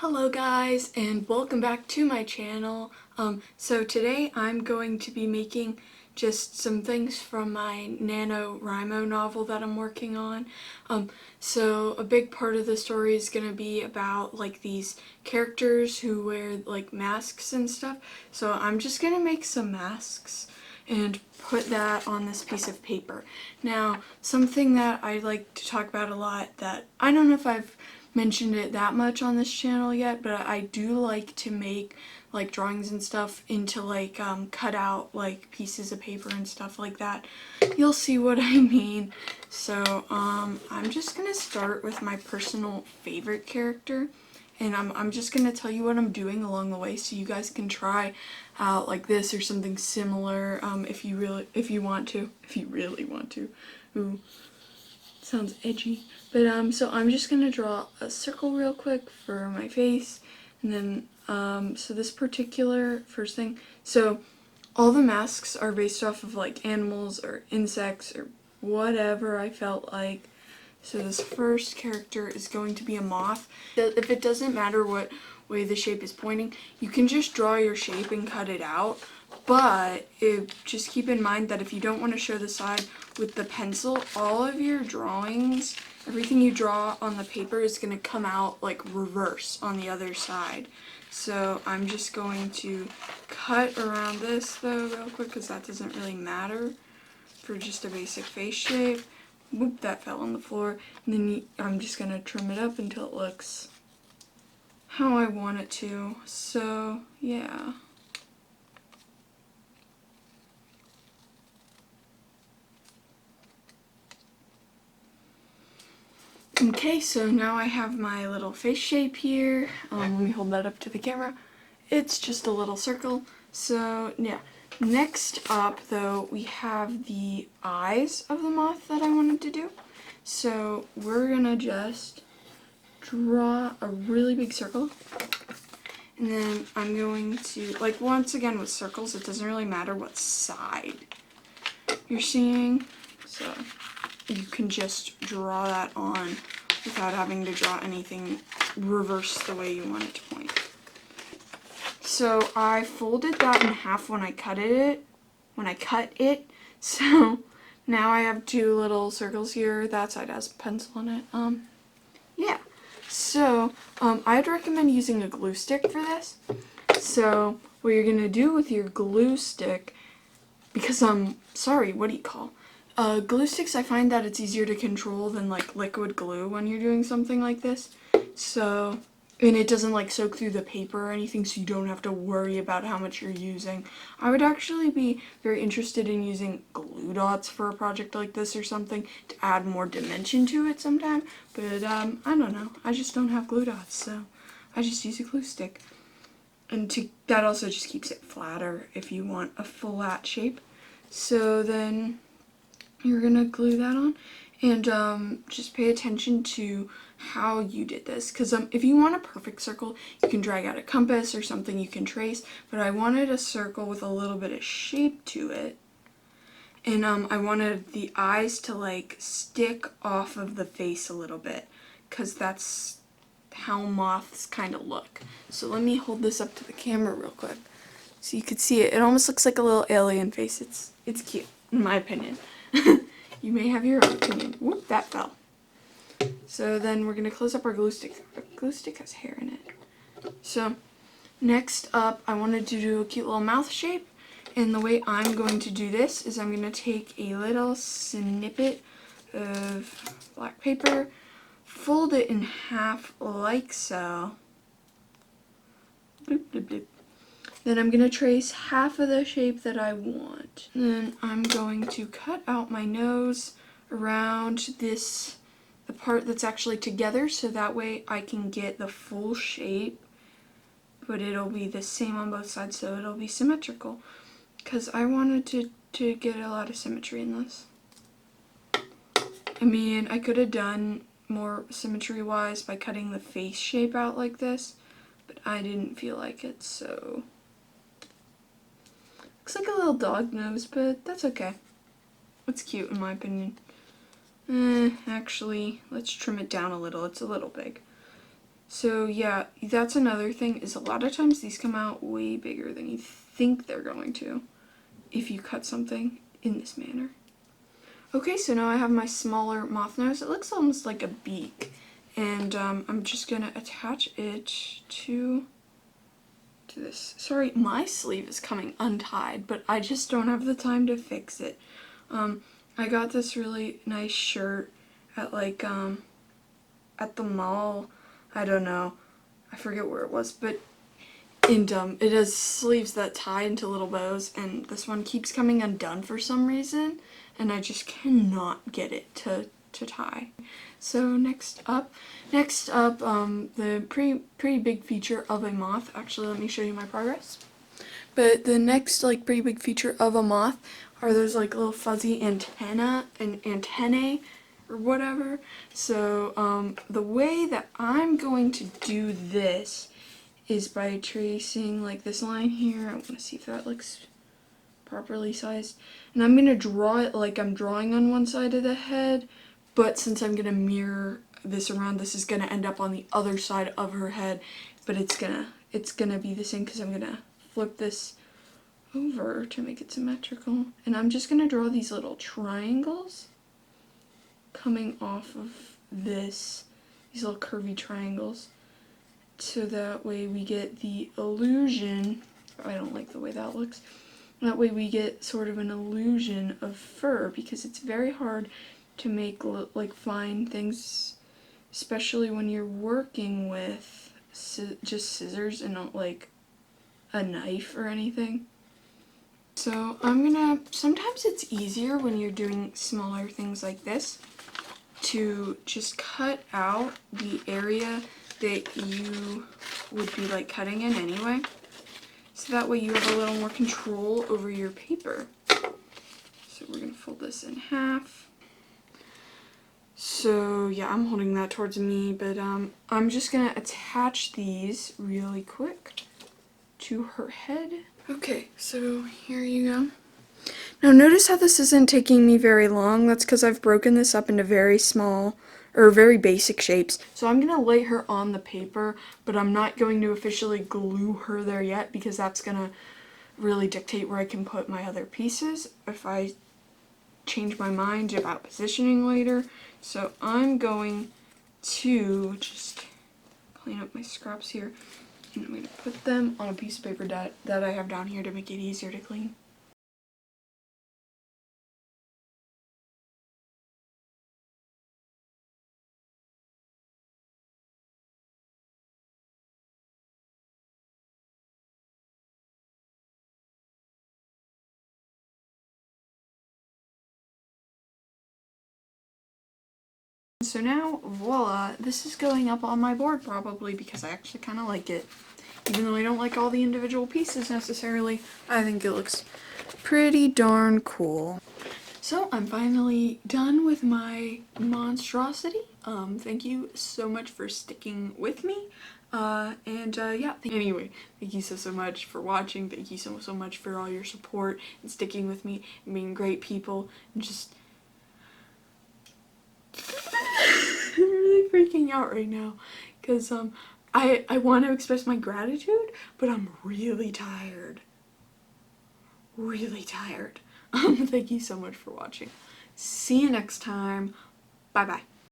Hello guys, and welcome back to my channel. So today I'm going to be making just some things from my NaNoWriMo novel that I'm working on. So a big part of the story is going to be about like these characters who wear like masks and stuff. So I'm just going to make some masks and put that on this piece of paper. Now, something that I like to talk about a lot that I don't know if I've mentioned it that much on this channel yet, but I do like to make like drawings and stuff into like cut out like pieces of paper and stuff like that. You'll see what I mean. So I'm just gonna start with my personal favorite character, and I'm just gonna tell you what I'm doing along the way so you guys can try out like this or something similar if you really want to. Ooh, sounds edgy. But so I'm just gonna draw a circle real quick for my face, and then so this particular first thing, so all the masks are based off of like animals or insects or whatever I felt like. So this first character is going to be a moth. If it doesn't matter what way the shape is pointing, you can just draw your shape and cut it out. But just keep in mind that if you don't want to show the side with the pencil, all of your drawings, everything you draw on the paper is going to come out like reverse on the other side. So I'm just going to cut around this though real quick because that doesn't really matter for just a basic face shape. Whoop, that fell on the floor. And then I'm just going to trim it up until it looks how I want it to. So yeah. Okay, so now I have my little face shape here. Let me hold that up to the camera. It's just a little circle. So yeah. Next up though, we have the eyes of the moth that I wanted to do. So we're gonna just draw a really big circle. And then I'm going to, like once again with circles, it doesn't really matter what side you're seeing. So you can just draw that on without having to draw anything reverse the way you want it to point. So I folded that in half when I cut it. So now I have two little circles here. That side has a pencil in it. Yeah. So I'd recommend using a glue stick for this. So what you're gonna do with your glue stick, because glue sticks, I find that it's easier to control than like liquid glue when you're doing something like this. So, and it doesn't like soak through the paper or anything, so you don't have to worry about how much you're using. I would actually be very interested in using glue dots for a project like this or something to add more dimension to it sometime, but I don't know. I just don't have glue dots, so I just use a glue stick. And that also just keeps it flatter if you want a flat shape. So then you're gonna glue that on, and just pay attention to how you did this, because if you want a perfect circle, you can drag out a compass or something you can trace, but I wanted a circle with a little bit of shape to it, and I wanted the eyes to like stick off of the face a little bit, because that's how moths kind of look. So let me hold this up to the camera real quick so you could see it. It almost looks like a little alien face. It's cute, in my opinion. You may have your own opinion. Whoop, that fell. So then we're going to close up our glue stick. Our glue stick has hair in it. So next up, I wanted to do a cute little mouth shape. And the way I'm going to do this is I'm going to take a little snippet of black paper, fold it in half like so. Bloop, bloop, bloop. Then I'm going to trace half of the shape that I want. Then I'm going to cut out my nose around the part that's actually together, so that way I can get the full shape, but it'll be the same on both sides, so it'll be symmetrical, because I wanted to get a lot of symmetry in this. I mean, I could have done more symmetry-wise by cutting the face shape out like this, but I didn't feel like it, so looks like a little dog nose, but that's okay. It's cute in my opinion. Actually, let's trim it down a little. It's a little big. So yeah, that's another thing, is a lot of times these come out way bigger than you think they're going to if you cut something in this manner. Okay, so now I have my smaller moth nose. It looks almost like a beak, and I'm just gonna attach it to this. Sorry, my sleeve is coming untied, but I just don't have the time to fix it. I got this really nice shirt at at the mall. I don't know, I forget where it was, but it has sleeves that tie into little bows, and this one keeps coming undone for some reason, and I just cannot get it to tie. So next up, the pretty big feature of a moth. Actually, let me show you my progress. But the next pretty big feature of a moth are those little fuzzy antennae or whatever. So the way that I'm going to do this is by tracing this line here. I want to see if that looks properly sized. And I'm going to draw it like I'm drawing on one side of the head, but since I'm going to mirror this around, this is going to end up on the other side of her head, but it's gonna be the same because I'm going to flip this over to make it symmetrical. And I'm just going to draw these little triangles coming off of these little curvy triangles. So that way we get the illusion, I don't like the way that looks, that way we get sort of an illusion of fur, because it's very hard to make fine things, especially when you're working with just scissors and not a knife or anything. So sometimes it's easier when you're doing smaller things like this to just cut out the area that you would be cutting in anyway, so that way you have a little more control over your paper. So we're gonna fold this in half. So yeah, I'm holding that towards me, but I'm just gonna attach these really quick to her head. Okay, so here you go. Now notice how this isn't taking me very long. That's because I've broken this up into very small or very basic shapes. So I'm going to lay her on the paper, but I'm not going to officially glue her there yet, because that's going to really dictate where I can put my other pieces if I change my mind about positioning later. So I'm going to just clean up my scraps here, and I'm going to put them on a piece of paper that I have down here to make it easier to clean. So now, voila, this is going up on my board probably, because I actually kind of like it. Even though I don't like all the individual pieces necessarily, I think it looks pretty darn cool. So I'm finally done with my monstrosity. Thank you so much for sticking with me. Yeah, anyway, thank you so much for watching. Thank you so much for all your support and sticking with me and being great people and just I'm really freaking out right now because I want to express my gratitude, but I'm really tired. Really tired. Thank you so much for watching. See you next time. Bye bye.